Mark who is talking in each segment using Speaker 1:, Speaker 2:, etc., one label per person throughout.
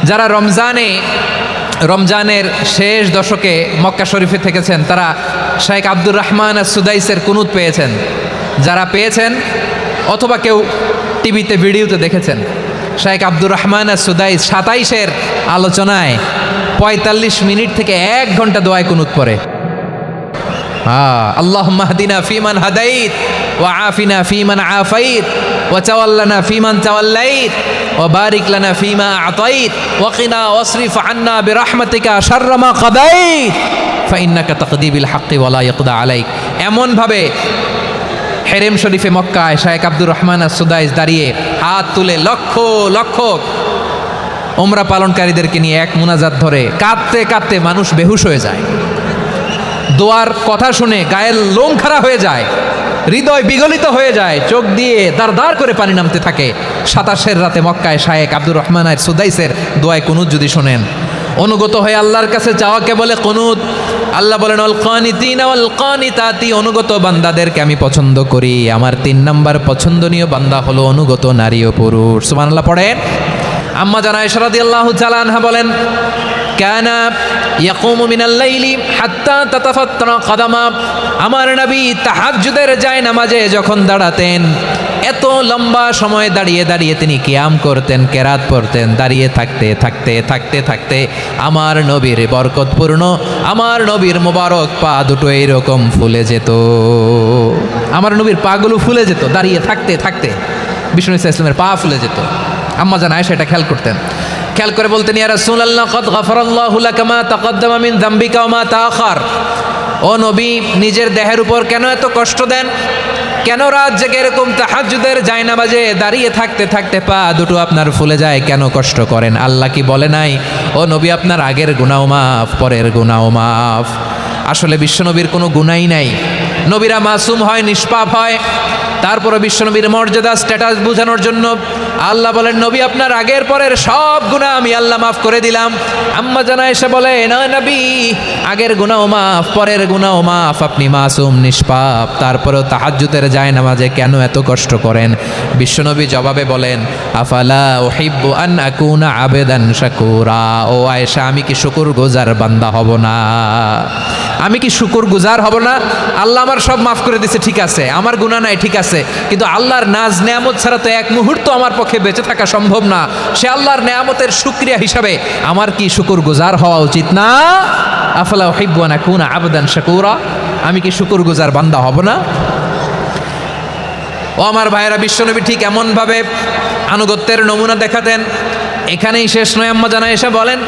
Speaker 1: যারা রমজানের শেষ দশকে মক্কা শরীফে থেকেছেন তারা শেখ আব্দুর রহমান সুদাইসের কুনুত পেয়েছেন। যারা পেয়েছেন অথবা কেউ টিভিতে ভিডিওতে দেখেছেন, শেখ আব্দুর রহমান সুদাইস 27-এর আলোচনায় 45 মিনিট থেকে 1 ঘন্টা দোয়ায় কুনুত পড়ে। আল্লাহুম্মা হদিনা ফিমান হাদাইত ওয়া আফিনা ফিমান আফাইত ওয়া তাওয়াল্লানা ফিমান তাওয়াল্লাইত ওয়া বারিক লানা ফিমা আতাইত ওয়া কিনা ওয়াসরিফ আন্না বিরহমাতিকা শাররা মা কাদাইত ফাইন্নাকা তাকদি বিল হাক্কি ওয়া লা ইয়াকদা আলাইক। এমন ভাবে হেরেম শরীফে মক্কায় শেখ আব্দুর রহমান সুদাইস দাঁড়িয়ে হাত তুলে লক্ষ লক্ষ উমরা পালনকারীদেরকে নিয়ে এক মুনাজাত ধরে কাঁদতে কাঁদতে মানুষ বেহুশ হয়ে যায়। দোয়ার কথা শুনে গায়ের লোম খাড়া হয়ে যায়, হৃদয় বিগলিত হয়ে যায়, চোখ দিয়ে দাঁড় দাঁড় করে পানি নামতে থাকে। 27-এর রাতে মক্কায় শেখ আব্দুর রহমান সুদাইসের দোয়ায় কুনুত যদি শোনেন, অনুগত হয়ে আল্লাহর কাছে চাওয়াকে বলে কুনুত। আল্লাহ বলেন আল কানিতিনা ওয়াল কানিতাতি, অনুগত বান্দাদেরকে আমি পছন্দ করি। আমার 3 নাম্বার পছন্দনীয় বান্দা হলো অনুগত নারী ও পুরুষ। সুবহানাল্লাহ পড়েন। আম্মা জানা আয়েশা রাদিয়াল্লাহু তাআলা আনহা বলেন কানা ইয়াকুমু মিনাল লাইলি হাত্তা তাতাফাত্তারা কদামা, আমার নবী তাহাজ্জুদের জায়নামাজে যখন দাঁড়াতেন এত লম্বা সময় দাঁড়িয়ে দাঁড়িয়ে তিনি কিয়াম করতেন, কেরাত পড়তেন। দাঁড়িয়ে থাকতে থাকতে থাকতে থাকতে আমার নবীর বরকতপূর্ণ, আমার নবীর মোবারক পা দুটো এইরকম ফুলে যেত। আমার নবীর পাগুলো ফুলে যেত দাঁড়িয়ে থাকতে থাকতে, বিষ্ণু ইসলামের পা ফুলে যেত। আম্মা জান আয়েশা এটা খেয়াল করতেন। খেয়াল করে বলতেন ইয়া রাসূলুল্লাহ কদ গফারাল্লাহু লাকা মা তাকদ্দামা মিন যামবিকা ওয়া মা তাআখার। ও নবী, নিজের দেহের উপর কেন এত কষ্ট দেন? কেন রাত জেগে এরকম তাহাজ্জুদের জায়নামাজে দাঁড়িয়ে থাকতে থাকতে পা দুটো আপনার ফুলে যায়? কেন কষ্ট করেন? আল্লাহ কি বলে নাই ও নবী আপনার আগের গুনাহ মাফ, পরের গুনাহ মাফ? আসলে বিশ্বনবীর কোনো গুনাই নাই। নবীরা মাসুম হয়, নিষ্পাপ হয়। তারপরে বিশ্বনবীর মর্যাদা স্ট্যাটাস বোঝানোর জন্য আল্লাহ বলেন নবী আপনার আগের পরের সব গুনাহ আমি আল্লাহ মাফ করে দিলাম। আম্মা জানা এসে বলে না নবী, আগের গুনাহ মাফ, পরের গুনাহ মাফ, আপনি মাসুম নিষ্পাপ, তারপরেও তাহাজ্জুদের জায়নামাজে কেন এত কষ্ট করেন? বিশ্বনবী জবাবে বলেন আফালা উহিব্বু আন আকুনা আবেদান শাকুরা। ও আয়েশা, আমি কি শুকরগুজার বান্দা হব না? আমি কি শুকরগুজার হব না? আল্লাহ আমার সব মাফ করে দিয়েছে, ঠিক আছে, আমার গুনাহ নাই, ঠিক আছে, কিন্তু আল্লাহর নাজ নেয়ামত ছাড়া তো এক মুহূর্ত আমার পক্ষে বেঁচে থাকা সম্ভব না। সে আল্লাহর নেয়ামতের শুকরিয়া হিসাবে আমার কি শুকরগুজার হওয়া উচিত না? আফালা উহিব্বু আন আকুনা আবদান শাকুরা, আমি কি শুকরগুজার বান্দা হব না? ও আমার ভাইয়েরা, বিশ্বনবী ঠিক এমনভাবে আনুগত্যের নমুনা দেখাতেন। এখানেই শেষ নয়, আম্মা জানা এসে বলেন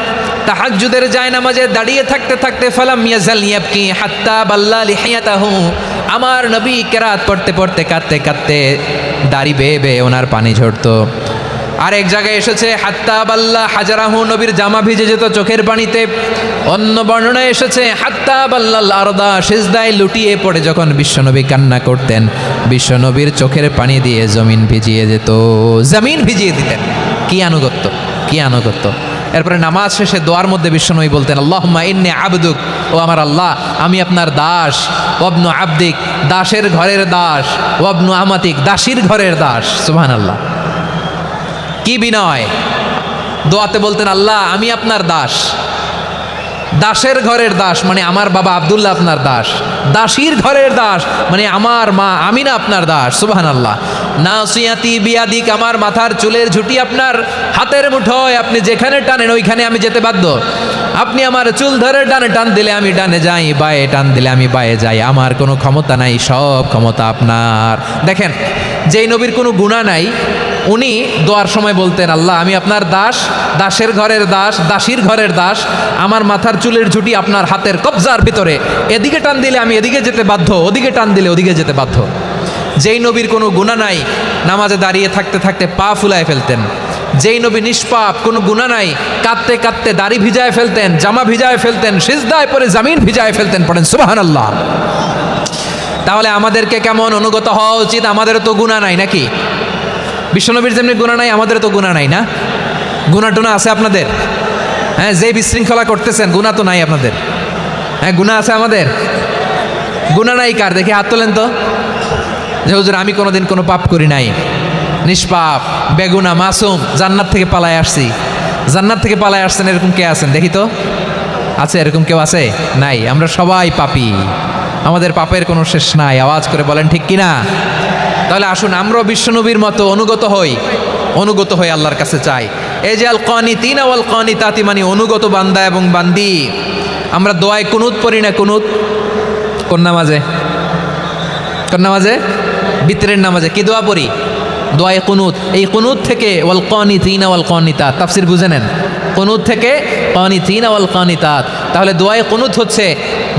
Speaker 1: তাহাজ্জুদের জায়নামাজে দাঁড়িয়ে থাকতে থাকতে ফালাম ইয়াজাল ইয়াবকি হাত্তা বাল্লা লিহিয়াতাহু, আমার নবী কেরাত পড়তে পড়তে কাঁদতে কাঁদতে দাড়ি বেয়ে বেয়ে ওনার পানি ঝরতো। আর এক জায়গায় এসেছে হাত্তা বাল্লা হাজারাহু, নবীর জামা ভিজে যেত চোখের পানিতে। অন্য বর্ণনায় এসেছে হাত্তা বাল্লাল আরদা, সিজদায় লুটিয়ে পড়ে যখন বিশ্বনবী কান্না করতেন বিশ্বনবীর চোখের পানি দিয়ে জমিন ভিজিয়ে যেত, জমিন ভিজিয়ে দিতেন। কি আনুগত্য, কি আনুগত্য! এরপরে নামাজ শেষে দোয়ার মধ্যে বিশ্বনবী বলতেন আল্লাহুম্মা ইন্নী আবদুক, ও আমার আল্লাহ আমি আপনার দাস, ওয়াবনু আবদিক, দাসের ঘরের দাস, ওয়াবনু আমাতিক, দাসীর ঘরের দাস। সুবহানাল্লাহ, কি বিনয়! দোয়াতে বলতেন আল্লাহ আমি আপনার দাস, দাসের ঘরের দাস মানে আমার বাবা আব্দুল্লাহ আপনার দাস, দাসীর ঘরের দাস মানে আমার মা আমিনা আপনার দাস। সুবহানাল্লাহ। নাসিয়াতি বিয়াদিক, আমার মাথার চুলের ঝুঁটি আপনার হাতের মুঠোয়, আপনি যেখানে টানেন ওইখানে আমি যেতে বাধ্য। আপনি আমার চুল ধরে ডানে টান দিলে আমি ডানে যাই, বায়ে টান দিলে আমি বায়ে যাই, আমার কোনো ক্ষমতা নাই, সব ক্ষমতা আপনার। দেখেন, যেই নবীর কোনো গুনাহ নাই উনি দোয়ার সময় বলতেন আল্লাহ আমি আপনার দাস, দাসের ঘরের দাস, দাসীর ঘরের দাস, আমার মাথার চুলের ঝুঁটি আপনার হাতের কবজার ভিতরে, এদিকে টান দিলে আমি এদিকে যেতে বাধ্য, ওদিকে টান দিলে ওদিকে যেতে বাধ্য। যেই নবীর কোনো গুনাহ নাই নামাজে দাঁড়িয়ে থাকতে থাকতে পা ফুলায় ফেলতেন। যেই নবী নিষ্পাপ, কোনো গুনাহ নাই, কাঁদতে কাঁদতে দাড়ি ভিজায় ফেলতেন, জামা ভিজায় ফেলতেন, সিজদায় পরে জমিন ভিজায় ফেলতেন। পড়েন সুবহানাল্লাহ। তাহলে আমাদেরকে কেমন অনুগত হওয়া উচিত? আমাদেরও তো গুনাহ নাই নাকি? বিশ্বনবীর যেমনি গুনাহ নাই আমাদের তো গুনাহ নাই না? গুনাহ টুনা আছে আপনাদের? হ্যাঁ, যে বিশৃঙ্খলা করতেছেন গুনাহ তো নাই আপনাদের? হ্যাঁ, গুনাহ আছে আমাদের? গুনাহ নাই কার? দেখি হাত তোলেন তো, যে হুজুর আমি কোনোদিন কোনো পাপ করি নাই, নিষ্পাপ, বেগুনা, মাসুম, জান্নাত থেকে পালায় আসছি। জান্নাত থেকে পালায় আসছেন এরকম কে আছেন দেখি তো? আছে এরকম কেউ আছে? নাই। আমরা সবাই পাপী, আমাদের পাপের কোনো শেষ নাই। আওয়াজ করে বলেন ঠিক কিনা? তাহলে আসুন আমরাও বিশ্বনবীর মতো অনুগত হয়ে আল্লাহর কাছে চাই। এই যে আল কানিতিনা ওয়াল কানিতাতি, মানে অনুগত বান্দা এবং বান্দি। আমরা দোয়ায় কুনুত পড়ি না? কুনুত কোন নামাজে? বিতরের নামাজে কি দোয়া পড়ি? দোয়ায়ে কুনুত। এই কুনুত থেকে ওয়াল কানিতিনা ওয়াল কানিতাত, তাফসীর বুঝে নেন। কুনুত থেকে কানিতিনা ওয়াল কানিতাত। তাহলে দোয়ায়ে কুনুত হচ্ছে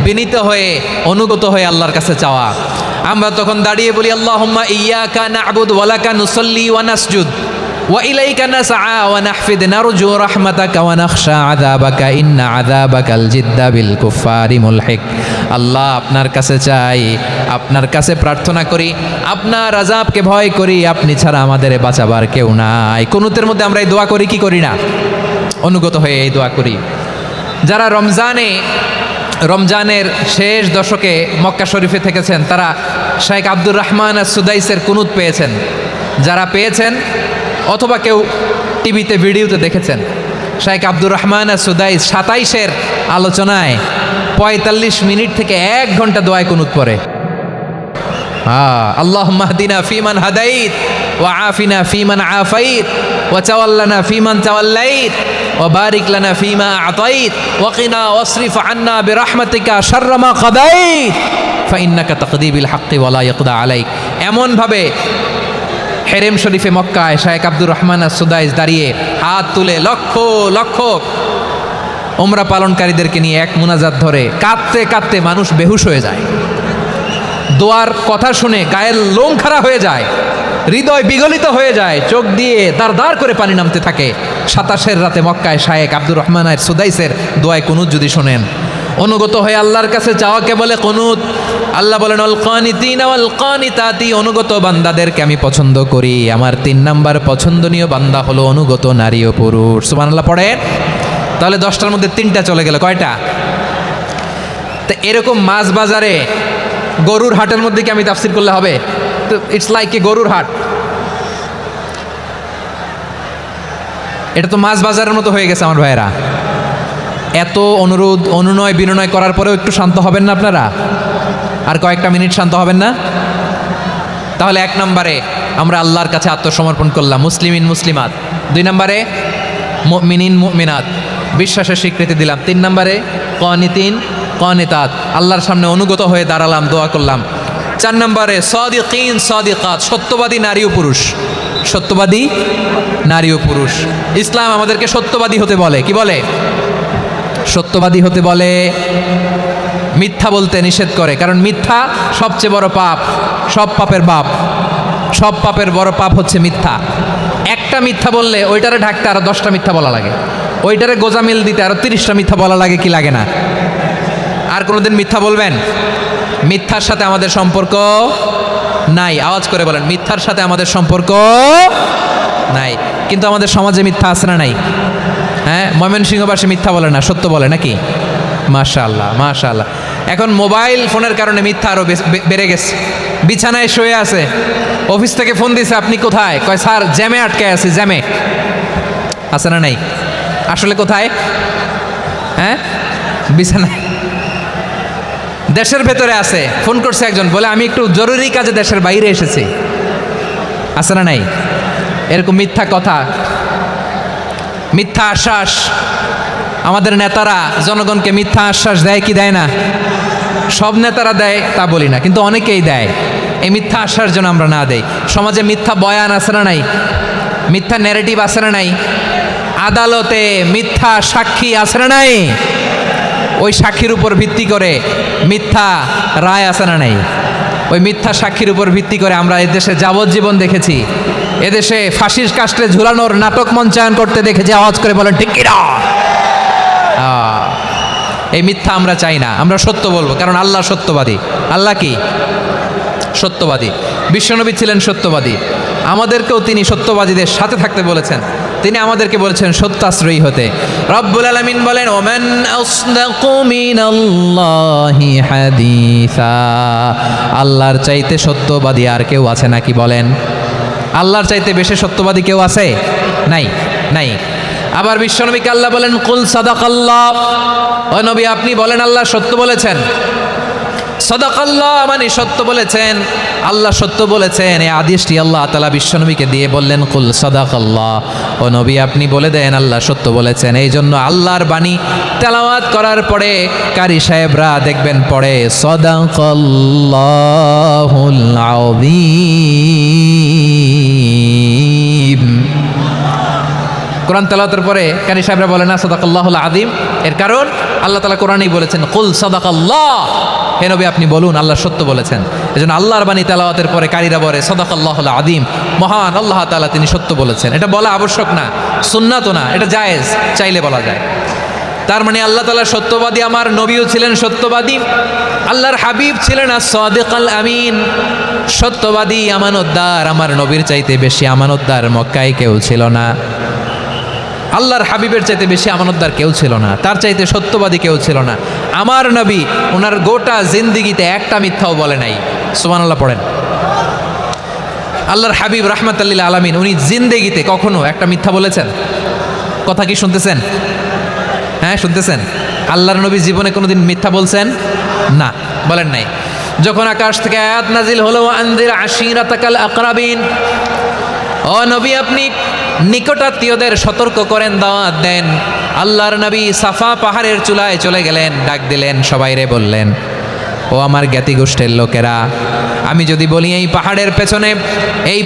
Speaker 1: বিনীত হয়ে অনুগত হয়ে আল্লাহর কাছে চাওয়া। আমরা তখন দাঁড়িয়ে বলি আল্লাহুম্মা ইয়্যাকা না'বুদু ওয়া লাকা নুসাল্লি ওয়া নাসজুদ ওয়া ইলাইকা নাসআ ওয়া নাহফিদ নারজু রাহমাতাকা ওয়া নাখশা আযাবাকা ইন্না আযাবাকাল জিদ্দা বিল কুফফারি মুলহিক। আল্লাহ, আপনার কাছে চাই, আপনার কাছে প্রার্থনা করি, আপনার আযাবকে ভয় করি, আপনি ছাড়া আমাদের বাঁচাবার কেউ নাই। কুনুতের মধ্যে আমরা এই দোয়া করি কি করি না? অনুগত হয়ে এই দোয়া করি। যারা রমজানের শেষ দশকে মক্কা শরীফে থেকেছেন তারা শেখ আব্দুর রহমান সুদাইসের কুনুত পেয়েছেন। যারা পেয়েছেন অথবা কেউ টিভিতে ভিডিওতে দেখেছেন, শেখ আব্দুর রহমান সুদাইস 27-এর আলোচনায় 45 মিনিট থেকে 1 ঘন্টা দোয়ায় কুনুত পড়ে। আল্লাহুম্মা হদিনা ফিমান হাদাইত ওয়া আফিনা ফিমান আফাইত ওয়া তাওয়াল্লানা ফিমান তাওয়াল্লাইত ওয়া বারিক লানা ফিমা আতাইত ওয়া কিনা ওয়াসরিফ আন্না বিরহমাতিকা শাররা মা কাদাইত ফা ইন্নাকা তাকদি বিল হাক্কি ওয়া লা ইয়াকদা আলাইক। এমন ভাবে হেরেম শরীফে মক্কায় শেখ আব্দুর রহমান সুদাইস দাঁড়িয়ে হাত তুলে লক্ষ লক্ষ উমরা পালনকারীদেরকে নিয়ে এক মুনাজাত ধরে কাঁদতে কাঁদতে মানুষ বেহুশ হয়ে যায়। দোয়ার কথা শুনে গায়ের লোম খাড়া হয়ে যায়, হৃদয় বিগলিত হয়ে যায়, চোখ দিয়ে দাঁড় করে পানি নামতে থাকে। 27-এর রাতে মক্কায় শেখ আব্দুর রহমান সুদাইসের দোয়ায় কুনুত যদি শোনেন, অনুগত হয়ে আল্লাহর কাছে চাওয়াকে বলে কুনুত। আল্লাহ বলেন আল কানিতিনা ওয়াল কানিতাতি, অনুগত বান্দাদেরকে আমি পছন্দ করি। আমার 3 নাম্বার পছন্দনীয় বান্দা হলো অনুগত নারী ও পুরুষ। সুবহানাল্লাহ পড়েন। তাহলে 10টার মধ্যে 3টা চলে গেল, কয়টা? তো এরকম মাছ বাজারে গরুর হাটের মধ্যে কি আমি তাফসীর করলে হবে? তো ইটস লাইক এ গরুর হাট। এটা তো মাছ বাজারের মতো হয়ে গেছে আমার ভাইয়েরা। এত অনুরোধ অনুনয় বিনয় করার পরেও একটু শান্ত হবেন না আপনারা? আর কয়েকটা মিনিট শান্ত হবেন না? তাহলে 1 নম্বরে আমরা আল্লাহর কাছে আত্মসমর্পণ করলাম, মুসলিমিন মুসলিমাত। 2 নম্বরে মুমিনিন মুমিনাত, বিশ্বাসের স্বীকৃতি দিলাম। 3 নম্বরে কানিতিন কানিতাত, আল্লাহর সামনে অনুগত হয়ে দাঁড়ালাম, দোয়া করলাম। 4 নম্বরে সাদিকিন সাদিকাত, সত্যবাদী নারী ও পুরুষ। সত্যবাদী নারী ও পুরুষ। ইসলাম আমাদেরকে সত্যবাদী হতে বলে। কি বলে? সত্যবাদী হতে বলে। মিথ্যা বলতে নিষেধ করে, কারণ মিথ্যা সবচেয়ে বড় পাপ, সব পাপের বাপ। সব পাপের বড় পাপ হচ্ছে মিথ্যা। একটা মিথ্যা বললে ওইটারে ঢাকতে আরো 10টা মিথ্যা বলা লাগে, ওইটারে গোজামিল দিতে আরো 30টা মিথ্যা বলা লাগে, কি লাগে না? আর কোনোদিন মিথ্যা বলবেন? মিথ্যার সাথে আমাদের সম্পর্ক নাই। আওয়াজ করে বলেন, মিথ্যার সাথে আমাদের সম্পর্ক নাই। কিন্তু আমাদের সমাজে মিথ্যা আছে না নাই? হ্যাঁ, ময়মনসিংহবাসী মিথ্যা বলে না, সত্য বলে নাকি? মাশাআল্লাহ মাশাআল্লাহ। এখন মোবাইল ফোনের কারণে মিথ্যা আরো বেড়ে গেছে। বিছানায় শুয়ে আছে, অফিস থেকে ফোন দিয়েছে, আপনি কোথায়? কয় স্যার জ্যামে আটকে আছি। জ্যামে আছে না নাই? আসলে কোথায়? হ্যাঁ, বিছানায়। দেশের ভেতরে আছে, ফোন করছে একজন, বলে আমি একটু জরুরি কাজে দেশের বাইরে এসেছি। আছে না নাই? এরকম মিথ্যা কথা, মিথ্যা আশ্বাস। আমাদের নেতারা জনগণকে মিথ্যা আশ্বাস দেয় কি দেয় না? সব নেতারা দেয় তা বলি না, কিন্তু অনেকেই দেয়। এই মিথ্যা আশ্বাস যেন আমরা না দেই। সমাজে মিথ্যা বয়ান আছে না নাই? মিথ্যা ন্যারেটিভ আছে না নাই? আদালতে মিথ্যা সাক্ষী আছে না নাই? ওই সাক্ষীর উপর ভিত্তি করে মিথ্যা রায় আছে না নাই? ওই মিথ্যা সাক্ষীর উপর ভিত্তি করে আমরা এদেশে যাবজ্জীবন দেখেছি, এদেশে ফাঁসির কাস্টে ঝুলানোর নাটক মঞ্চায়ন করতে দেখেছি। আওয়াজ করে বলেন ঠিক কিনা? এই মিথ্যা আমরা চাই না, আমরা সত্য বলবো, কারণ আল্লাহ সত্যবাদী। আল্লাহ কি? সত্যবাদী। বিশ্বনবী ছিলেন সত্যবাদী, আমাদেরকেও তিনি সত্যবাদীদের সাথে থাকতে বলেছেন। তিনি আমাদেরকে বলেছেন সত্যাশ্রয়ী হতে। রব্বুল আলামিন বলেন ওমান আসদাকু মিনাল্লাহি হাদিসা, আল্লাহর চাইতে সত্যবাদী আর কেউ আছে নাকি বলেন? আল্লাহর চাইতে বেশি সত্যবাদী কেউ আছে? নাই, নাই। আবার বিশ্বনবীকে আল্লাহ বলেন কুল সাদাকাল্লাহ, ও নবী আপনি বলেন আল্লাহ সত্য বলেছেন। সাদাকাল্লাহ মানে সত্য বলেছেন, আল্লাহ সত্য বলেছেন। এই আদেশটি আল্লাহ তাআলা বিশ্বনবীকে দিয়ে বললেন কুল সাদাকাল্লাহ, ও নবী আপনি বলে দেন আল্লাহ সত্য বলেছেন। এই জন্য আল্লাহর বাণী তেলাওয়াত করার পরে কারি সাহেবরা দেখবেন পড়ে সাদাকাল্লাহুল আযীম। কোরআন তেলাওয়াতের পরে কারি সাহেবরা বলে না সাদাকাল্লাহুল আযীম, এর কারণ আল্লাহ তাআলা কোরআনেই বলেছেন কুল সাদাকাল্লাহ, হে নবী আপনি বলুন আল্লাহ সত্য বলেছেন। এজন্য আল্লাহর বাণী তেলাওয়াতের পরে কারীরা বলে সাদাকাল্লাহুল আযীম, মহান আল্লাহ তাআলা তিনি সত্য বলেছেন। এটা বলা আবশ্যক না, সুন্নাতও না, এটা জায়েজ, চাইলে বলা যায়। তার মানে আল্লাহ তাআলা সত্যবাদী, আমার নবীও ছিলেন সত্যবাদী, আল্লাহর হাবিব ছিলেন as-সাদিকাল আমিন, সত্যবাদী আমানতদার। আমার নবীর চাইতে বেশি আমানতদার মক্কায় কেউ ছিল না, আল্লাহর হাবিবের চাইতে বেশি আমানতদার কেউ ছিল না, তার চাইতে সত্যবাদী কেউ ছিল না। আমার নবী ওনার গোটা জিন্দিগিতে একটা মিথ্যাও বলে নাই। সুবহানাল্লাহ পড়েন। আল্লাহর হাবিব রাহমাতাল লিল আলামিন উনি জিন্দেগিতে কখনো একটা মিথ্যা বলেছেন? কথা কি শুনতেছেন? হ্যাঁ শুনতেছেন? আল্লাহর নবী জীবনে কোনোদিন মিথ্যা বলছেন? না, বলেন নাই। যখন আকাশ থেকে আয়াত নাজিল হলো আনজির আশিরাতাকাল আকরাবিন, ও নবী আপনি নিকটাত্মীয়দের সতর্ক করেন, দাওয়াত দেন। আল্লাহর নবী সাফা পাহাড়ের চূড়ায় চলে গেলেন, ডাক দিলেন, সবাইরে বললেন ও আমার জ্ঞাতি গোষ্ঠীর লোকেরা, আমি যদি বলি এই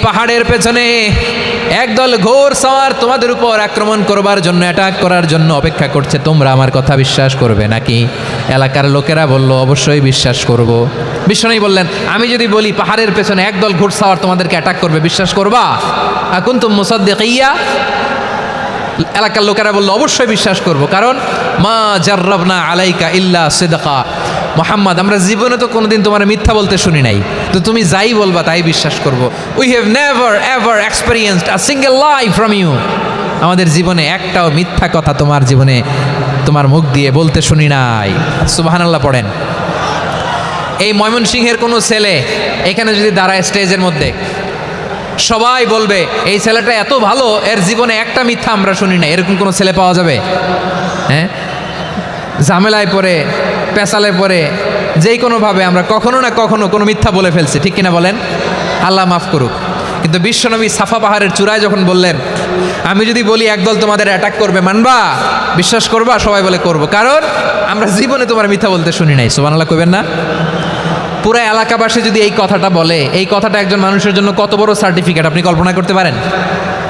Speaker 1: পাহাড়ের পেছনে একদল ঘোর সওয়ার তোমাদের উপর আক্রমণ করবার জন্য, অ্যাটাক করার জন্য অপেক্ষা করছে, তোমরা আমার কথা বিশ্বাস করবে নাকি? এলাকার লোকেরা বলল অবশ্যই বিশ্বাস করব। বিশ্বনবী বললেন আমি যদি বলি পাহাড়ের পেছনে একদল ঘোর সওয়ার তোমাদেরকে অ্যাটাক করবে, বিশ্বাস করবা? আকুনতুম মুসাদ্দিকিয়া? এলাকার লোকেরা বলল অবশ্যই বিশ্বাস করব, কারণ মা জাররাবনা আলাইকা ইল্লা সিদকা, মোহাম্মদ আমরা জীবনে তো কোনোদিন তোমার মিথ্যা বলতে শুনি নাই, তো তুমি যাই বলবা তাই বিশ্বাস করব। We have never ever experienced a single lie from you, আমাদের জীবনে একটাও মিথ্যা কথা তোমার জীবনে তোমার মুখ দিয়ে বলতে শুনি নাই। সুবহানাল্লাহ পড়েন। এই ময়মনসিংহের কোনো ছেলে এখানে যদি দাঁড়ায় স্টেজের মধ্যে, সবাই বলবে এই ছেলেটা এত ভালো, এর জীবনে একটা মিথ্যা আমরা শুনি না। এরকম কোনো ছেলে পাওয়া যাবে? হ্যাঁ, ঝামেলায় পড়ে, পেশালে পড়ে, যেই কোনোভাবে আমরা কখনো না কখনো কোনো মিথ্যা বলে ফেলছি, ঠিক কিনা বলেন? আল্লাহ মাফ করুক। কিন্তু বিশ্বনবী সাফা পাহাড়ের চূড়ায় যখন বললেন আমি যদি বলি একদল তোমাদের অ্যাটাক করবে, মানবা? বিশ্বাস করবা? সবাই বলে করব, কারণ আমরা জীবনে তোমার মিথ্যা বলতে শুনি নাই। সুবহানাল্লাহ কইবেন না? পুরো এলাকাবাসী যদি এই কথাটা বলে, এই কথাটা একজন মানুষের জন্য কত বড় সার্টিফিকেট আপনি কল্পনা করতে পারেন?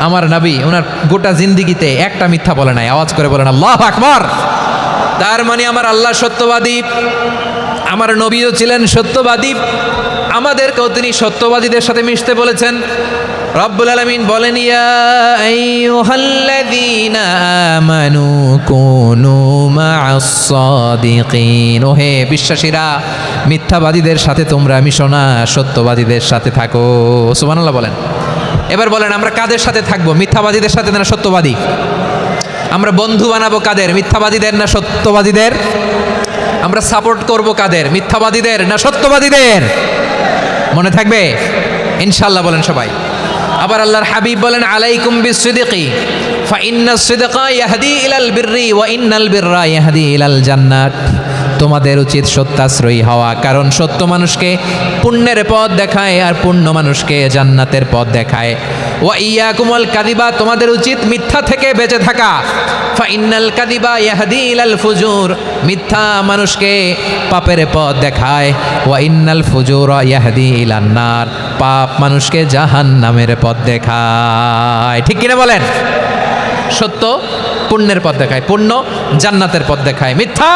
Speaker 1: আমার নবী ওনার গোটা জিন্দিগিতে একটা মিথ্যা বলে নাই। আওয়াজ করে বলেন আল্লাহু আকবার। তার মানে আমার আল্লাহ সত্যবাদী, আমার নবীও ছিলেন সত্যবাদী, আমাদেরকেও তিনি সত্যবাদীদের সাথে মিশতে বলেছেন। রব্বুল আলামিন বলেন ইয়া আইয়ুহাল্লাযীনা আমানু কুনু মা'আস সাদিকিন, ওহে বিশ্বাসীরা মিথ্যাবাদীদের সাথে তোমরা মিশো না, সত্যবাদীদের সাথে থাকো। সুবহানাল্লাহ বলেন। এবার বলেন আমরা কাদের সাথে থাকবো? মিথ্যাবাদীদের সাথে না সত্যবাদী? আমরা বন্ধু বানাবো কাদের? মিথ্যাবাদীদের না সত্যবাদীদের? আমরা সাপোর্ট করব কাদের? মিথ্যাবাদীদের না সত্যবাদীদের? মনে থাকবে ইনশাআল্লাহ বলেন সবাই। আবার আল্লাহর হাবিব বলেন আলাইকুম বিসসিদকি ফা ইন্নাস সিদকা ইয়াহদি ইলাল বিররি ওয়া ইন্নাল বিররা ইয়াহদি ইলাল জান্নাত, তোমাদের উচিত সত্যাশ্রয়ী হওয়া, কারণ সত্য মানুষকে পুণ্যের পথ দেখায় আর পুণ্য মানুষকে জান্নাতের পথ দেখায়। ওয়া ইয়াকুমুল কাযিবা, তোমাদের উচিত মিথ্যা থেকে বেঁচে থাকা। ফা ইন্নাল কাযিবা ইয়াহদি ইলাল ফুজুর, মিথ্যা মানুষকে পাপের পথ দেখায়। ওয়া ইন্নাল ফুজুরা ইয়াহদি ইলান নার, পাপ মানুষকে জাহান্নামের পথ দেখায়। ঠিক কিনা বলেন? সত্য পুণ্যের পথ দেখায়, পুণ্য জান্নাতের পথ দেখায়, মিথ্যা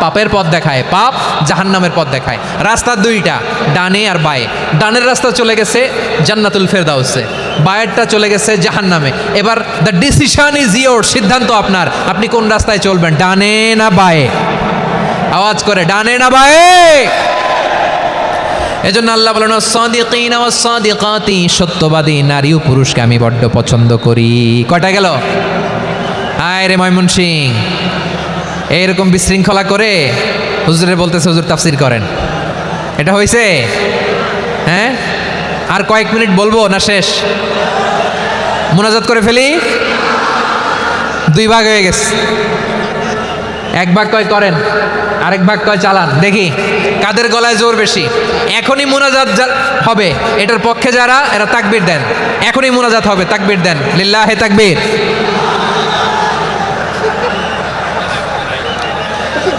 Speaker 1: পাপের পথ দেখায়, পাপ জাহান্নামের পথ দেখায়। রাস্তা দুইটা, ডানে আর বায়ে। ডানের রাস্তা চলে গেছে জান্নাতুল ফেরদাউসে, বায়েরটা চলে গেছে জাহান্নামে। এবার দ্য ডিসিশন ইজ ইয়োর, সিদ্ধান্ত আপনার, আপনি কোন রাস্তায় চলবেন, ডানে না বায়ে? আওয়াজ করে ডানে না বায়ে? এজন্য আল্লাহ বলেন সাদিকিনা ওয়াস সাদিকাতি, সত্যবাদী নারী ও পুরুষকে আমি বড্ড পছন্দ করি। কয়টা গেল? হায় রে ময়মনসিংহ, এইরকম বিশৃঙ্খলা করে হুজুরে বলতেছে হুজুর তাফসীর করেন, এটা হয়েছে? হ্যাঁ, আর কয়েক মিনিট বলবো না শেষ? মুনাজাত করে ফেলি। দুই ভাগ হয়ে গেছে। এক ভাগ কয় করেন, আরেক ভাগ কয় চালান। দেখি কাদের গলায় জোর বেশি। এখনই মুনাজাত হবে, এটার পক্ষে যারা এরা তাকবীর দেন। এখনই মুনাজাত হবে, তাকবীর দেন, লিল্লাহে তাকবীর।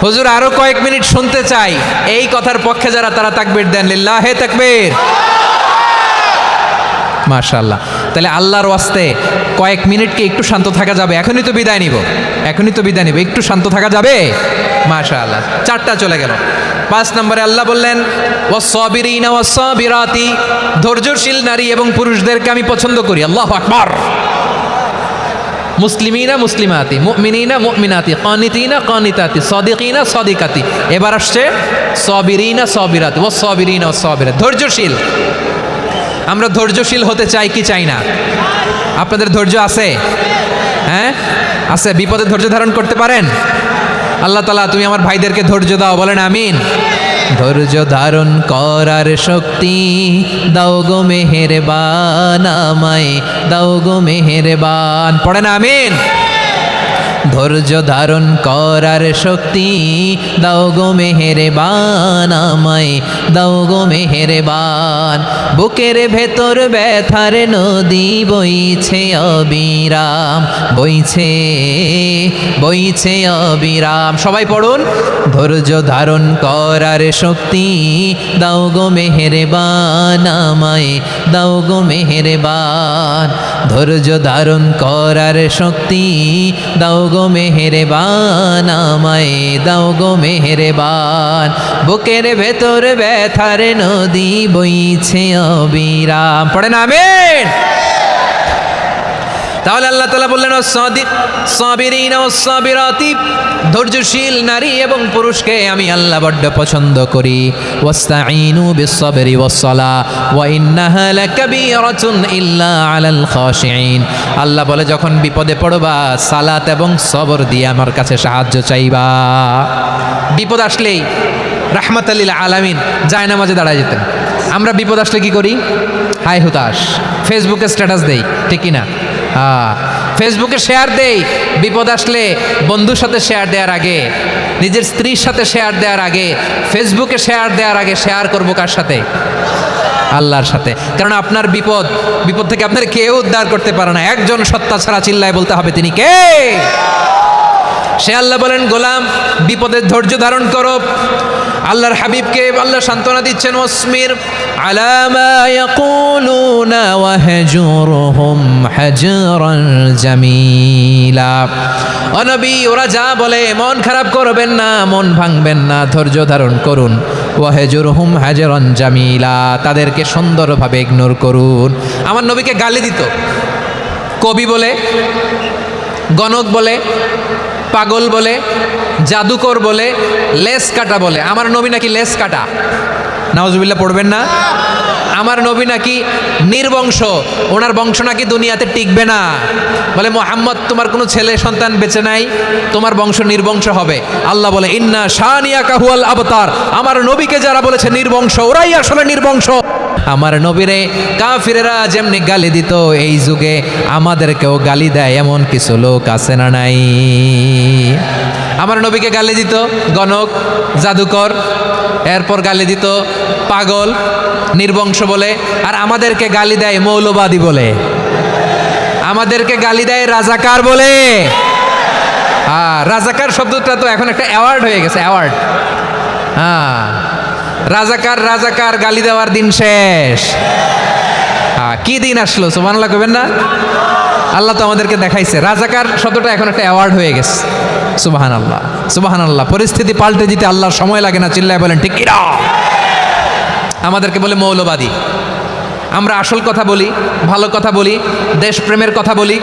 Speaker 1: হুজুর আরো কয়েক মিনিট শুনতে চাই, এই কথার পক্ষে যারা তারা তাকবীর দেন, লিল্লাহে তাকবীর। মাশাআল্লাহ। তাহলে আল্লাহর ওয়াস্তে কয়েক মিনিট কি একটু শান্ত থাকা যাবে? এখনই তো বিদায় নিব, এখনই তো বিদায় নিব, একটু শান্ত থাকা যাবে? মাশাআল্লাহ। 4টা চলে গেল। 5 নম্বরে আল্লাহ বললেন ওয়াস-সাবিরিনা ওয়াস-সাবিরাতি, ধৈর্যশীল নারী এবং পুরুষদেরকে আমি পছন্দ করি। আল্লাহু আকবার। মুসলিমিনা মুসলিমাতি, মুমিনিনা মুমিনাতি, কানিতিনা কানিতাতি, সাদিকিনা সাদিকাতি। এবার আসছে সাবিরিনা সাবিরাতি, ওয়াস-সাবিরিনা ওয়াস-সাবিরাত, ধৈর্যশীল। আমরা ধৈর্যশীল হতে চাই কি চাই না? আপনাদের ধৈর্য আছে? হ্যাঁ আছে। বিপদে ধৈর্য ধারণ করতে পারেন? আল্লাহ তাআলা তুমি আমার ভাইদেরকে ধৈর্য দাও, বলেন আমিন। ধৈর্য ধারণ করার শক্তি দাও গো মেহেরবান, আমায় দাও গো মেহেরবান, পড়েন আমিন। ধৈর্য ধারণ করার শক্তি দাও গো মেহেরবান, আমায় দাও গো মেহেরবান। বুকের ভেতর ব্যথার নদী বইছে অবিরাম, বইছে বইছে অবিরাম। সবাই পড়ুন, ধৈর্য ধারণ করার শক্তি দাও গো মেহেরবান, আমায় দাও গো মেহেরবান। ধৈর্য ধারণ করার শক্তি দাও গো মেহেরবান, আমায় দাও গো মেহেরবান। বুকের ভেতর ব্যথার নদী বইছে অবিরাম, পড়েন আমিন। তাহলে আল্লাহ তাআলা বললেন সাবিরিনা ওয়াস-সাবিরাতি, ধৈর্যশীল নারী এবং পুরুষকে আমি আল্লাহ বড্ড পছন্দ করি। ওয়াস্তাঈনু বিস-সাবরি ওয়াস-সালাহ ওয়া ইন্নাহা লাকাবীরাতুন ইল্লা আলাল খাশিঈন। আল্লাহ বলে যখন বিপদে পড়বা সালাত এবং সবর দিয়ে আমার কাছে সাহায্য চাইবা। বিপদ আসলেই রাহমাতাল লিল আলামিন জায়নামাজে দাঁড়ায় যেতেন। আমরা বিপদ আসলে কি করি? হায় হুতাশ, ফেসবুকে স্ট্যাটাস দেই, ঠিক কি না? ফেসবুকে শেয়ার দেই। বিপদ আসলে বন্ধুর সাথে শেয়ার দেওয়ার আগে, নিজের স্ত্রীর সাথে শেয়ার দেওয়ার আগে, ফেসবুকে শেয়ার দেওয়ার আগে শেয়ার করবো কার সাথে? আল্লাহর সাথে। কারণ আপনার বিপদ থেকে আপনার কেউ উদ্ধার করতে পারে না, একজন সত্তা ছাড়া চিল্লায় বলতে হবে তিনি কে। সে আল্লাহ বলেন গোলাম বিপদের ধৈর্য ধারণ করো। আল্লাহর হাবিবকে আল্লাহ সান্ত্বনা দিচ্ছেন, ওয়াসমির আলা মা ইয়াকুলুনা ওয়াহজুরহুম হাজরান জামিলা। ও নবী, ওরা যা বলে মন খারাপ করবেন না, মন ভাঙবেন না, ধৈর্য ধারণ করুন। ওয়াহজুরহুম হাজরান জামিলা, তাদেরকে সুন্দরভাবে ইগনোর করুন। আমার নবীকে গালি দিত কবি বলে, গণক বলে, পাগল বলে, জাদুকর বলে, লেস কাটা বলে। আমার নবী নাকি লেস কাটা, নাউজুবিল্লাহ পড়বেন না। আমার নবী নাকি নির্বংশ, ওনার বংশ নাকি দুনিয়াতে টিকবে না। বলে মুহাম্মদ তোমার কোনো ছেলে সন্তান বেঁচে নাই, তোমার বংশ নির্বংশ হবে। আল্লাহ বলে ইন্না শানিয়াকা হুয়াল আবতার, আমার নবীকে যারা বলেছে নির্বংশ ওরাই আসলে নির্বংশ। আমার নবীরে কাফিরেরা যেমনি গালি দিত, এই যুগে আমাদেরকেও গালি দেয় এমন কিছু লোক আছে না নাই? আমার নবীকে গালি দিত গণক, জাদুকর, এরপর গালি দিত পাগল, নির্বংশ বলে। আর আমাদেরকে গালি দেয় মৌলবাদী বলে, আমাদেরকে গালি দেয় রাজাকার বলে। রাজাকার শব্দটা তো এখন একটা অ্যাওয়ার্ড হয়ে গেছে, অ্যাওয়ার্ড। রাজাকার রাজাকার গালি দেওয়ার দিন শেষ। কি দিন আসলো, সুবহানাল্লাহ কইবেন না? আল্লাহ তো আমাদেরকে দেখাইছে। রাজাকার শব্দটা এখন একটা অ্যাওয়ার্ড হয়ে গেছে। সুবহানাল্লাহ সুবহানাল্লাহ। পরিস্থিতি পাল্টে দিতে আল্লাহর সময় লাগে না, চিল্লায় বলেন ঠিক কিনা? আমাদেরকে বলে মৌলবাদী। আমরা আসল কথা বলি, ভালো কথা বলি, দেশপ্রেমের কথা বলি,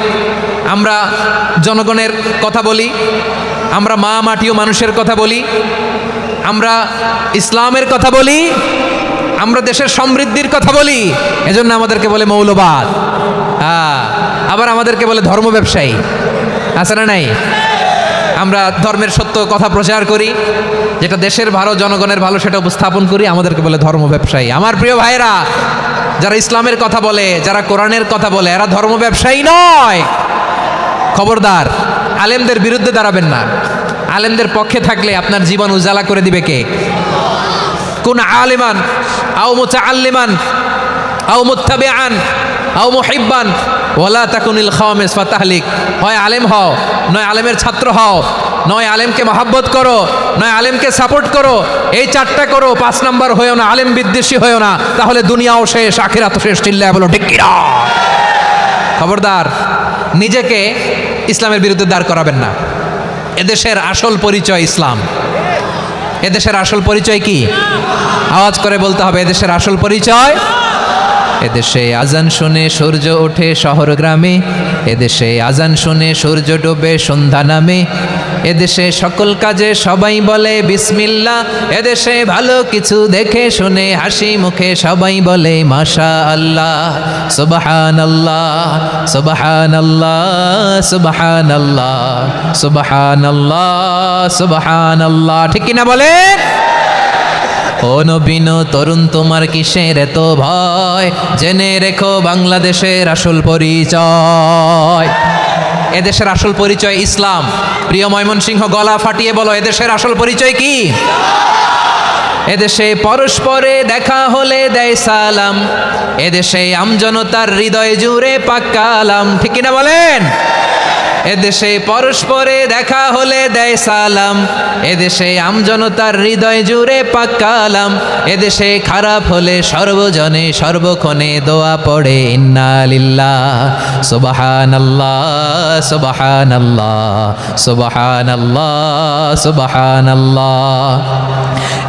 Speaker 1: আমরা জনগণের কথা বলি, আমরা মা মাটি ও মানুষের কথা বলি, আমরা ইসলামের কথা বলি, আমরা দেশের সমৃদ্ধির কথা বলি। এজন্য আমাদেরকে বলে মৌলবাদ। আবার আমাদেরকে বলে ধর্ম ব্যবসায়ী, আছে না নাই? আমরা ধর্মের সত্য কথা প্রচার করি, যেটা দেশের ভালো জনগণের ভালো সেটা উপস্থাপন করি, আমাদেরকে বলে ধর্ম ব্যবসায়ী। আমার প্রিয় ভাইরা, যারা ইসলামের কথা বলে, যারা কোরআনের কথা বলে, এরা ধর্ম ব্যবসায়ী নয়। খবরদার, আলেমদের বিরুদ্ধে দাঁড়াবেন না। আলেমদের পক্ষে থাকলে আপনার জীবন উজালা করে দিবে কে? কুন আলিমান আও মুতাআল্লিমান আও মুত্তাবিআন আও মুহিব্বান ওয়ালা তাকুনিল খাওয়ামিস ফাতাহলিক। হয় আলেম হও, নয় আলেমের ছাত্র হও, নয় আলেমকে মহাব্বত করো, নয় আলেমকে সাপোর্ট করো। এই চারটা করো, 5 নাম্বার হয়েও না, আলেম বিদ্বেষী হয়েও না, তাহলে দুনিয়াও শেষ, আখিরাতও শেষ। চিল্লায় বলো ঠিক কিনা? খবরদার, নিজেকে ইসলামের বিরুদ্ধে দাঁড় করাবেন না। এদেশের আসল পরিচয় ইসলাম। এদেশের আসল পরিচয় কি? আওয়াজ করে বলতে হবে, এদেশের আসল পরিচয়। এদেশে আজান শুনে সূর্য ওঠে শহর গ্রামে, এদেশে আজান শুনে সূর্য ডোবে সন্ধ্যা নামে, এদেশে সকল কাজে সবাই বলে বিসমিল্লাহ, এদেশে ভালো কিছু দেখে শুনে হাসি মুখে সবাই বলে মাশা আল্লাহ, সুবহানাল্লাহ সুবহানাল্লাহ সুবহানাল্লাহ সুবহানাল্লাহ সুবহানাল্লাহ। ঠিক কিনা বলে? ও নবীন তরুণ, তোমার কিসের এত ভয়? জেনে রেখো বাংলাদেশের আসল পরিচয়। এদেশের আসল পরিচয় ইসলাম। প্রিয় ময়মনসিংহ, গলা ফাটিয়ে বলো, এদেশের আসল পরিচয় কি? এদেশে পরস্পরে দেখা হলে দেয় সালাম, এদেশে আমজনতার হৃদয় জুড়ে পাক্কা আলাম। ঠিক কিনা বলেন? এদেশে পরস্পরে দেখা হলে দেয় সালাম, এদেশে আমজনতার হৃদয় জুড়ে পাক্কা আলাম, এদেশে খারাপ হলে সর্বজনে সর্বক্ষণে দোয়া পড়ে ইন্না লিল্লাহ সুবহানাল্লাহ সুবহানাল্লাহ সুবহানাল্লাহ সুবহানাল্লাহ।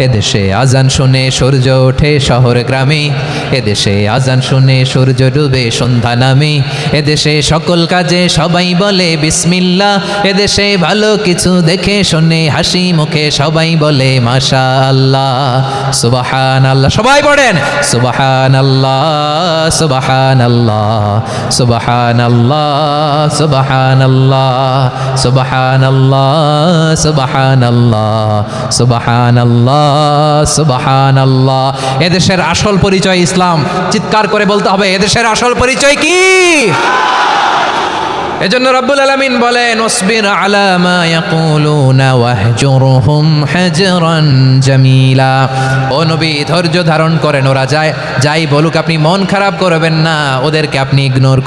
Speaker 1: এদেশে আজান শুনে সূর্য ওঠে শহর গ্রামে, এদেশে আজান শুনে সূর্য ডুবে সন্ধ্যা নামে, এদেশে সকল কাজে সবাই বলে বিসমিল্লাহ, এদেশে ভালো কিছু দেখে শুনে হাসি মুখে সবাই বলে মাশা আল্লাহ সুবহানাল্লাহ। সবাই পড়েন সুবহানাল্লাহ সুবহানাল্লাহ সুবহানাল্লাহ সুবহানাল্লাহ সুবহানাল্লাহ সুবহানাল্লাহ সুবহানাল্লাহ সুবহানাল্লাহ। এদেশের আসল পরিচয় ইসলাম। চিৎকার করে বলতে হবে, এদেশের আসল পরিচয় কি? এজন্য রব্বুল আলামিন বলেন, ওয়াসবির আলা মা ইয়াকুলুনা ওয়াহজুরহুম হাজরান জামিলা। ও নবী, ধৈর্য ধারণ করেন, ওরা যাই বলুক আপনি মন খারাপ করবেন না, ওদেরকে আপনি ইগনোর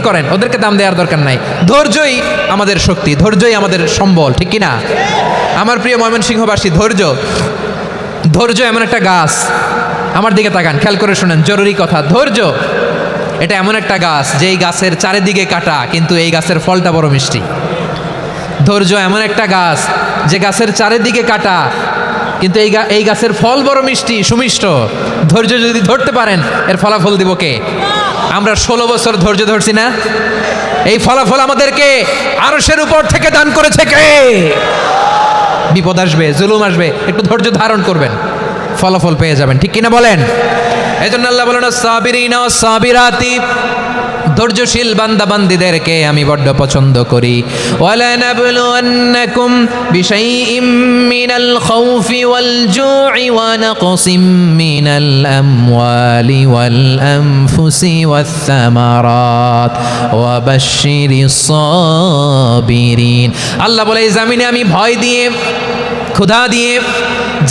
Speaker 1: করেন, ওদেরকে দাম দেওয়ার দরকার নাই। ধৈর্যই আমাদের শক্তি, ধৈর্যই আমাদের সম্বল। ঠিক কিনা? আমার প্রিয় ময়মনসিংহবাসী, ধৈর্য এমন একটা গাছ। আমার দিকে তাকান, খেয়াল করে শুনেন, জরুরি কথা। ধৈর্য এটা এমন একটা গাছ, যেই গাছের চারিদিকে কাটা, কিন্তু এই গাছের ফলটা বড় মিষ্টি। ধৈর্য এমন একটা গাছ, যে গাছের চারিদিকে কাটা, কিন্তু এই গাছের ফল বড় মিষ্টি, সুমিষ্ট। ধৈর্য যদি ধরতে পারেন, এর ফলাফল দিব কে? আমরা 16 বছর ধৈর্য ধরছি না? এই ফলাফল আমাদেরকে আরশের উপর থেকে দান করেছে কে? বিপদ আসবে, জুলুম আসবে, একটু ধৈর্য ধারণ করবেন, ফলাফল পেয়ে যাবেন। ঠিক কিনা বলেন? এই জন্য আল্লাহ বলেন, সাবিরিনা সাবিরাতি, ধৈর্যশীল বান্দা বান্দীদেরকে আমি বড্ড পছন্দ করি। ওয়ালা নাবলুয়ান্নাকুম বিশাইইম মিনাল খাউফি ওয়াল জু'i ওয়া নাকসিম মিনাল আমওয়ালি ওয়াল আনফুসি ওয়াস সামারাত ওয়া বাশশিরিস সাবিরিন। আল্লাহ বলে, এই জমিনে আমি ভয় দিয়ে, ক্ষুধা দিয়ে,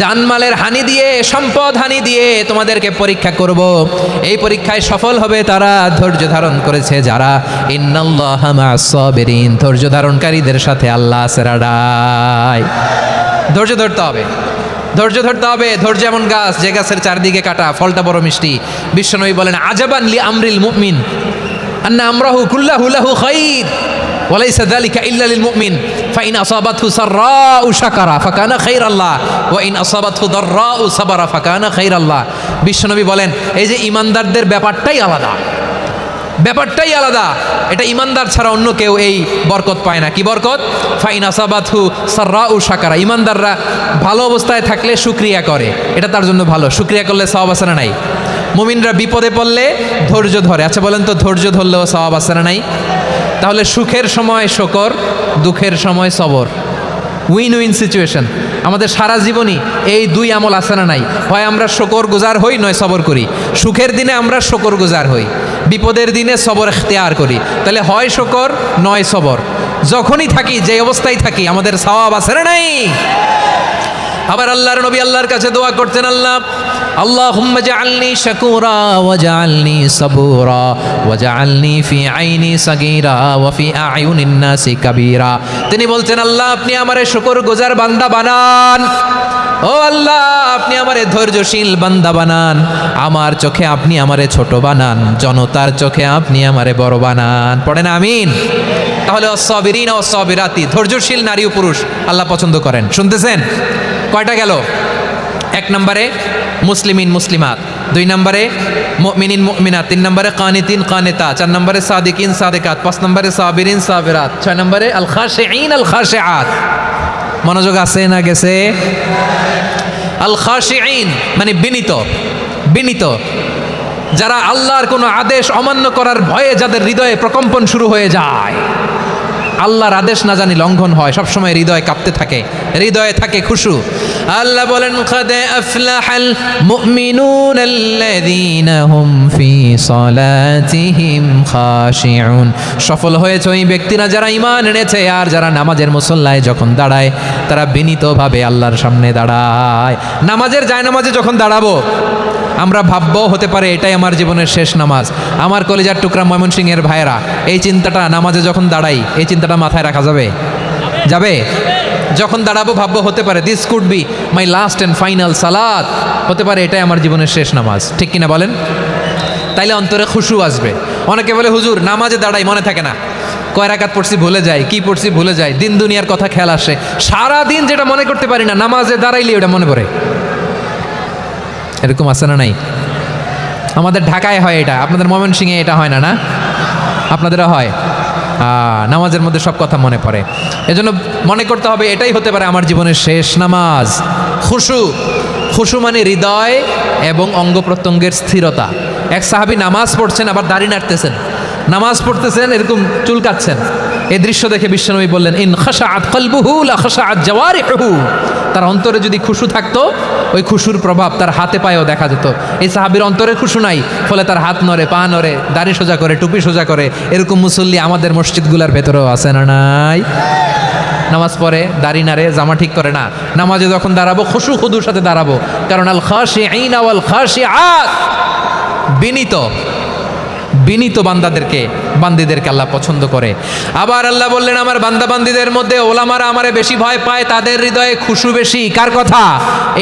Speaker 1: জানমালের হানি দিয়ে, সম্পদ হানি দিয়ে তোমাদেরকে পরীক্ষা করব। এই পরীক্ষায় সফল হবে তারা, ধৈর্য ধারণ করেছে যারা। ইন্নাল্লাহা মা'আস সাবিরিন, ধৈর্য ধারণকারীদের সাথে আল্লাহ আছে রাডাই। ধৈর্য ধরতে হবে, ধৈর্য ধরতে হবে। ধৈর্য এমন গাছ, যে গাছের চারদিকে কাটা, ফলটা বড় মিষ্টি। বিশ্বনবী বলেন, আজাবান লি আমরিল মুমিন আন্না আমরাহু কুল্লাহু লাহু খাইর ওয়ালাইসা যালিকা ইল্লা লিল মুমিন ফাইন আসাবাতহু সাররাউ শাকারা ফাকানা খাইরাল্লাহ ওয়া ইন আসাবাতহু দাররাউ সাবারা ফাকানা খাইরাল্লাহ। বিশ্বনবী বলেন, এই যে ইমানদারদের ব্যাপারটাই আলাদা, ব্যাপারটাই আলাদা। এটা ইমানদার ছাড়া অন্য কেউ এই বরকত পায় না। কি বরকত? ফাইন আসাবাতহু সাররাউ শাকারা। ইমানদাররা ভালো অবস্থায় থাকলে শুকরিয়া করে, এটা তার জন্য ভালো। শুকরিয়া করলে সওয়াব আছে না নাই? মুমিনরা বিপদে পড়লে ধৈর্য ধরে। আচ্ছা বলেন তো, ধৈর্য ধরলেও সওয়াব আছে না নাই? তাহলে সুখের সময় শুকর, দুঃখের সময় সবর, উইন উইন সিচুয়েশন। আমাদের সারা জীবনই এই দুই আমল আছে না নাই? হয় আমরা শুকর গুজার হই, নয় সবর করি। সুখের দিনে আমরা শুকর গুজার হই, বিপদের দিনে সবর ইখতিয়ার করি। তাহলে হয় শুকর নয় সবর। যখনই থাকি, যে অবস্থায় থাকি, আমাদের সওয়াব আছে না নাই? আবার আল্লাহর নবী আল্লাহর কাছে দোয়া করতেন, আল্লাহুম্মা জাআলনি শাকুরা ওয়া জাআলনি সাবুরা ওয়া জাআলনি ফি আইনি সাগীরা ওয়া ফি আয়ুনিন নাসি কাবীরা। তিনি বলছেন, আল্লাহ আপনি আমারে শুকরগুজার বান্দা বানান, ও আল্লাহ আপনি আমারে ধৈর্যশীল বান্দা বানান, আমার চোখে আপনি আমারে ছোট বানান, জনতার চোখে আপনি আমারে বড় বানান। পড়েন আমিন। তাহলে অসসাবিরিন ও সাবিরাতি, ধৈর্যশীল নারী ও পুরুষ আল্লাহ পছন্দ করেন। শুনতেছেন? কয়টা গেল? 1 নম্বরে মুসলিমিন মুসলিমাত, 2 নম্বরে মুমিনিন মুমিনাত, 3 নম্বরে কানিতিন কানিতা, 4 নম্বরে সাদিকিন সাদিকাত, 5 নম্বরে সাবিরিন সাবিরাত, 6 নম্বরে আল খাশিঈন আল খাশিআত। মনোযোগ আছে না গেছে? আল খাশিঈন মানে বিনীত, বিনীত, যারা আল্লাহর কোনো আদেশ অমান্য করার ভয়ে যাদের হৃদয়ে প্রকম্পন শুরু হয়ে যায়, আল্লাহর আদেশ না জানি লঙ্ঘন হয়, সবসময় হৃদয় কাঁপতে থাকে, হৃদয়ে থাকে খুশু। আল্লাহ বলেন, কাদ আফলাহাল মুমিনুন আল্লাযীনা হুম ফি সালাতিহিম খাশিউন। সফল হয়েছে ওই ব্যক্তিরা যারা ঈমান এনেছে আর যারা নামাজের মুসল্লায় যখন দাঁড়ায় তারা বিনীতভাবে আল্লাহর সামনে দাঁড়ায়। নামাজের জায়নামাজে যখন দাঁড়াবো আমরা ভাববো হতে পারে এটাই আমার জীবনের শেষ নামাজ। আমার কলিজার টুকরা ময়মনসিংহের ভাইয়েরা, এই চিন্তাটা নামাজে যখন দাঁড়াই, এই চিন্তাটা মাথায় রাখা যাবে? যাবে? যখন দাঁড়াবো ভাববো হতে পারে this could be my last and final সালাত, হতে পারে এটাই আমার জীবনের শেষ নামাজ। ঠিক কিনা বলেন? তাইলে অন্তরে খুশু আসবে। অনেকে বলে হুজুর নামাজে দাঁড়াই মনে থাকে না, কয় রাকাত পড়ছি ভুলে যাই, কি পড়ছি ভুলে যাই, দিন দুনিয়ার কথা খেয়াল আসে, সারা দিন যেটা মনে করতে পারি না নামাজে দাঁড়াইলে ওটা মনে পড়ে। এরকম আছে না নাই? আমাদের ঢাকায় হয় এটা, আপনাদের ময়মনসিংহে এটা হয় না? না, আপনাদেরও হয়। নামাজের মধ্যে সব কথা মনে পড়ে। এজন্য মনে করতে হবে এটাই হতে পারে আমার জীবনের শেষ নামাজ। খুশু, খুশু মানে হৃদয় এবং অঙ্গ প্রত্যঙ্গের স্থিরতা। এক সাহাবী নামাজ পড়ছেন আবার দাড়ি নাড়তেছেন, নামাজ পড়তেছেন এরকম চুলকাচ্ছেন। এই দৃশ্য দেখে বিশ্বনবী বললেন, ইন খাশাআত কলবুহু লা খাশাআত জাওয়ারিহুহু। তার অন্তরে যদি খুশু থাকতো ওই খুশুর প্রভাব তার হাতে পায়েও দেখা যেত। এই সাহাবীর অন্তরে খুশু নাই, ফলে তার হাত নড়ে, পা নড়ে, দাড়ি সোজা করে, টুপি সোজা করে। এরকম মুসল্লি আমাদের মসজিদগুলোর ভেতরেও আছে না নাই? নামাজ পড়ে, দাড়ি নাড়ে, জামা ঠিক করে না। নামাজে যখন দাঁড়াবো খুশু খুদুর সাথে দাঁড়াবো, কারণ আল খাশিঈনা ওয়াল খাশিআত, বিনীত, বিনীত বান্দিদেরকে আল্লাহ পছন্দ করে। আবার আল্লাহ বললেন, আমার বান্দা বান্দিদের মধ্যে ওলামারা আমারে বেশি ভয় পায়, তাদের হৃদয়ে খুশু বেশি। কার কথা?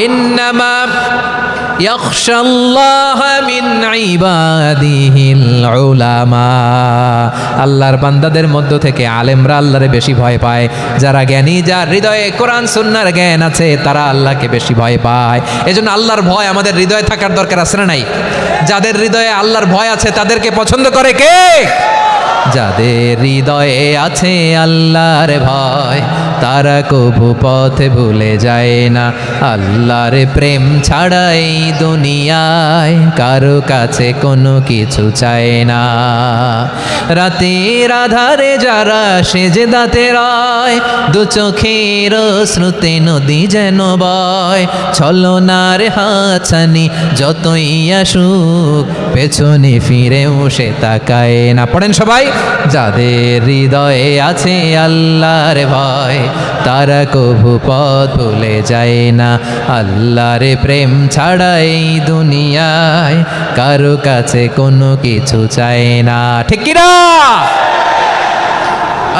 Speaker 1: ইন্নামা ইয়াখশাল্লাহা মিন ইবাদিহিল উলামা। আল্লাহর বান্দাদের মধ্য থেকে আলেমরা আল্লাহরে বেশি ভয় পায়। যারা জ্ঞানী, যার হৃদয়ে কোরআন সুন্নাহর জ্ঞান আছে, তারা আল্লাহকে বেশি ভয় পায়। এজন্য আল্লাহর ভয় আমাদের হৃদয়ে থাকার দরকার আছে না নাই? যাদের হৃদয়ে আল্লাহর ভয় আছে তাদেরকে পছন্দ করে কে? যাদের হৃদয়ে আছে আল্লাহর ভয়, তারা কবু পথে ভুলে যায় না। আল্লাহর প্রেম ছাড়া এই দুনিয়ায় কারো কাছে কোনো কিছু চায় না। রাতের আধারে যারা সেজদাতে রয়, দু চোখের শ্রুতে নদী যেন বয়। ছলনার হাতছানি যতই আসুক, পেছনে ফিরেও সে তাকায় না। পড়েন সবাই, যাদের হৃদয়ে আছে আল্লাহর ভয়, তারা কবু পথ ভুলে যায় না। আল্লাহর প্রেম ছাড়া এই দুনিয়ায় কারো কাছে কোনো কিছু চায় না। ঠিক কি না?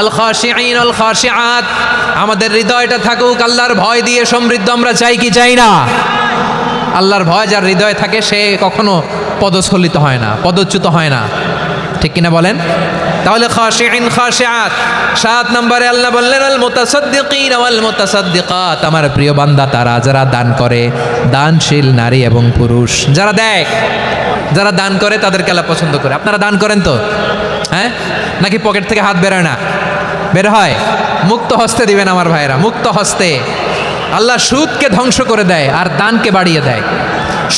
Speaker 1: আল খাশিঈন আল খাশিআত, আমাদের হৃদয়টা থাকুক আল্লাহর ভয় দিয়ে সমৃদ্ধ। আমরা চাই কি চাই না? আল্লাহর ভয় যার হৃদয়ে থাকে সে কখনো পদস্খলিত হয় না, পদচ্যুত হয় না। ঠিক কিনা বলেন? তাহলে খাশিঈন খাশিআত। 7 নম্বরে আল্লাহ বললেন, আল মুতাসাদ্দিকিন ওয়াল মুতাসাদ্দিকাত, আমার প্রিয় বান্দা তারা যারা দান করে, দানশীল নারী এবং পুরুষ। যারা দেয়, যারা দান করে তাদেরকে আল্লাহ পছন্দ করে। আপনারা দান করেন তো? হ্যাঁ, নাকি পকেট থেকে হাত বেরোয় না? বের হয়। মুক্ত হস্তে দিবেন আমার ভাইয়েরা, মুক্ত হস্তে। আল্লাহ সুদকে ধ্বংস করে দেয় আর দানকে বাড়িয়ে দেয়।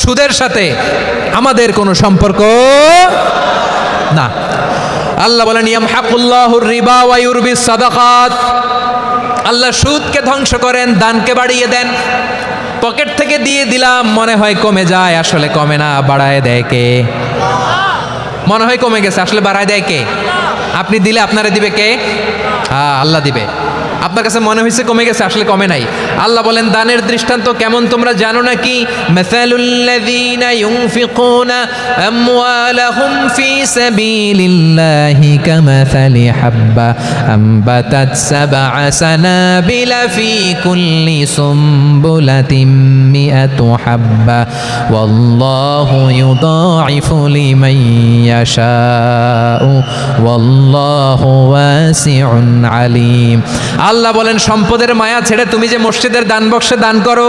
Speaker 1: সুদের সাথে আমাদের কোনো সম্পর্ক না। আল্লাহ বলেন, ইয়ামহাকুল্লাহুর রিবা ওয়া ইউরবিস সাদাকাত। আল্লাহ সুদকে ধ্বংস করেন, দানকে বাড়িয়ে দেন। পকেট থেকে দিয়ে দিলাম মনে হয় কমে যায়, আসলে কমে না, বাড়ায় দেয় কে? মনে হয় কমে গেছে, আসলে বাড়ায় দেয় কে? আপনি দিলে আপনারে দিবে কে? হ্যাঁ, আল্লাহ দিবে। আপনার কাছে মনে হয়েছে কমে গেছে, আসলে কমে নাই। আল্লাহ বলেন দানের দৃষ্টান্ত কেমন তোমরা জানো নাকি? মাসালুল্লাযীনা ইউনফিকুনা আমওয়ালাহুম ফি সাবিলিল্লাহি কামাসালি হাব্বা আম্বাতাত সাবআ সানাবিলা ফি কুল্লি সুমবুলাতিন মিআতু হাব্বা ওয়াল্লাহু ইউদাঈফু লিমান ইয়াশাউ ওয়াল্লাহু ওয়াসিউন আলীম। আল্লাহ বলেন সম্পদের মায়া ছেড়ে তুমি যে মসজিদের দান বক্সে দান করো,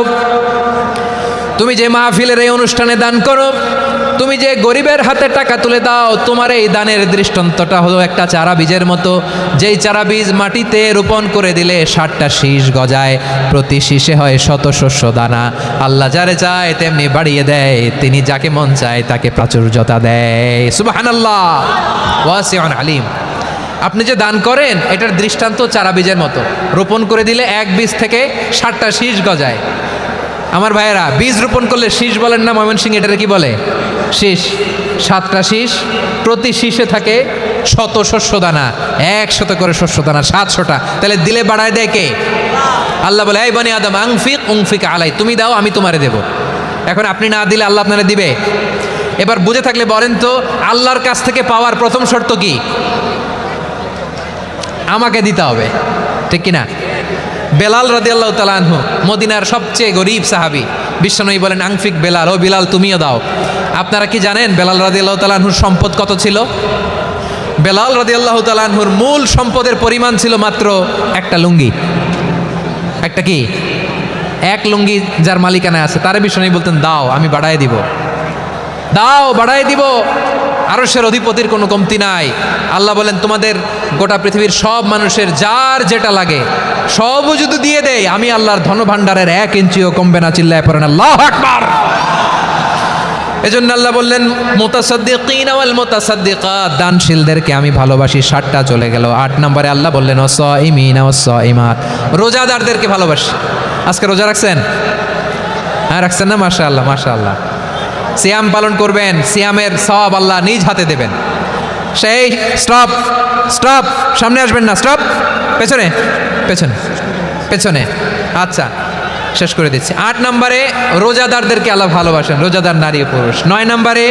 Speaker 1: তুমি যে মাহফিলের এই অনুষ্ঠানে দান করো, তুমি যে গরিবের হাতে টাকা তুলে দাও, তোমার এই দানের দৃষ্টান্তটা হলো একটা চারা বীজের মতো। যেই চারা বীজ মাটিতে রোপণ করে দিলে 60টা শীষ গজায়, প্রতি শীষে হয় শত শস্য দানা। আল্লাহ যারে চায় তেমনি বাড়িয়ে দেয়, তিনি যাকে মন চায় তাকে প্রাচুর্যতা দেয়। সুবহানাল্লাহ, ওয়াসিউন আলীম। আপনি যে দান করেন এটার দৃষ্টান্ত চারা বীজের মতো, রোপণ করে দিলে এক বীজ থেকে 60টা শীষ গজায়। আমার ভাইয়েরা, বীজ রোপণ করলে শীষ বলেন না ময়মনসিংহ, এটারে কি বলে? শীষ। 7টা শীষ, প্রতি শীষে থাকে শত শস্য দানা, 100 করে শস্য দানা, 700টা। তাহলে দিলে বাড়ায় দেয় কে? আল্লাহ বলে এই বনি আদম আনফিক উনফিক আলাই, তুমি দাও আমি তোমারে দেব। এখন আপনি না দিলে আল্লাহ আপনারে দিবে? এবার বুঝে থাকলে বলেন তো, আল্লাহর কাছ থেকে পাওয়ার প্রথম শর্ত কি? আমাকে দিতে হবে, ঠিক কিনা? বেলাল রাদিয়াল্লাহু তাআলা আনহু মদিনার সবচেয়ে গরিব সাহাবী, বিশ্বনবী বলেন আনফিক বেলাল, ও বেলাল তুমিও দাও। আপনারা কি জানেন বেলাল রাদিয়াল্লাহু তাআলা আনহুর সম্পদ কত ছিল? বেলাল রাদিয়াল্লাহু তাআলা আনহুর মূল সম্পদের পরিমাণ ছিল মাত্র একটা লুঙ্গি। একটা কি? এক লুঙ্গি যার মালিকানায় আছে তারে বিশ্বনবী বলতেন দাও আমি বাড়ায় দিব, দাও বাড়ায় দিব। আরশের অধিপতির কোনো কমতি নাই। আল্লাহ বলেন তোমাদের গোটা পৃথিবীর সব মানুষের যার যেটা লাগে সবও যদি দিয়ে দেয়, আমি আল্লাহর ধনভাণ্ডারের 1 ইঞ্চিও কমবে না। চিল্লায় পড়েন আল্লাহু আকবার। এজন্য আল্লাহ বললেন মুতাসাদ্দিকিনা ওয়াল মুতাসাদ্দিকাত, দানশীলদেরকে আমি ভালোবাসি। 7টা চলে গেল। 8 নম্বরে আল্লাহ বললেন ওয়াসাইমিনা ওয়াসাইমাত, রোজাদারদেরকে ভালোবাসি। আজকে রোজা রাখছেন? হ্যাঁ রাখছেন না? মাশাআল্লাহ মাশাআল্লাহ। সিয়াম পালন করবেন, সিয়ামের সওয়াব আল্লাহ নিজ হাতে দেবেন। সেই স্টপ স্টপ, সামনে আসবেন না, স্টপ, পেছনে পেছনে পেছনে। আচ্ছা শেষ করে দিচ্ছি। 8 নম্বরে রোজাদারদেরকে আল্লাহ ভালোবাসেন, রোজাদার নারী ও পুরুষ। 9 নম্বরে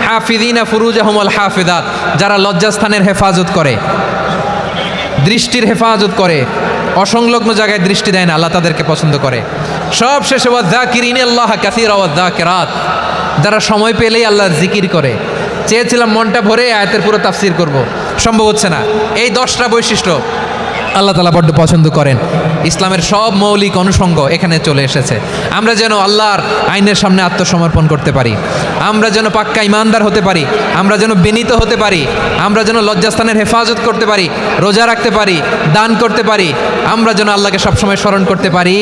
Speaker 1: হাফিদিনা ফুরুজাহুম ওয়াল হাফিদাত, যারা লজ্জাস্থানের হেফাজত করে, দৃষ্টির হেফাজত করে, অসংলগ্ন জায়গায় দৃষ্টি দেয় না, আল্লাহ তাদেরকে পছন্দ করে। সব শেষে ওয়াযাকিরিনাল্লাহ কাসীরা ওয়াযাকিরাত, যারা সময় পেলেই আল্লাহর জিকির করে। চেয়েছিলাম মনটা ভরে আয়াতের পুরো তাফসীর করব, সম্ভব হচ্ছে না। এই 10টা বৈশিষ্ট্য আল্লাহ তাআলা বড্ড পছন্দ করেন। ইসলামের সব মৌলিক অনুষঙ্গ এখানে চলে এসেছে। আমরা যেন আল্লাহর আইনের সামনে আত্মসমর্পণ করতে পারি, আমরা যেন পাক্কা ইমানদার হতে পারি, আমরা যেন বিনীত হতে পারি, আমরা যেন লজ্জাস্থানের হেফাজত করতে পারি, রোজা রাখতে পারি, দান করতে পারি, আমরা যেন আল্লাহকে সবসময় স্মরণ করতে পারি।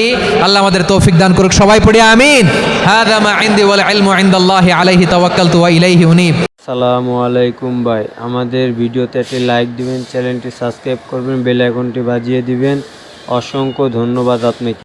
Speaker 1: আল্লাহ আমাদের তৌফিক দান করুক। সবাই পড়ি আমিন। হাযা মা ইনদি ওয়াল ইলমু ইনদাল্লাহি আলাইহি তাওয়াক্কালতু ওয়া ইলাইহি উনীব।
Speaker 2: আসসালামু আলাইকুম ভাই, আমাদের ভিডিওতে একটি লাইক দিবেন, চ্যানেলটি সাবস্ক্রাইব করবেন, বেল আইকনটি বাজিয়ে দিবেন। অসংখ্য ধন্যবাদ আপনাকে।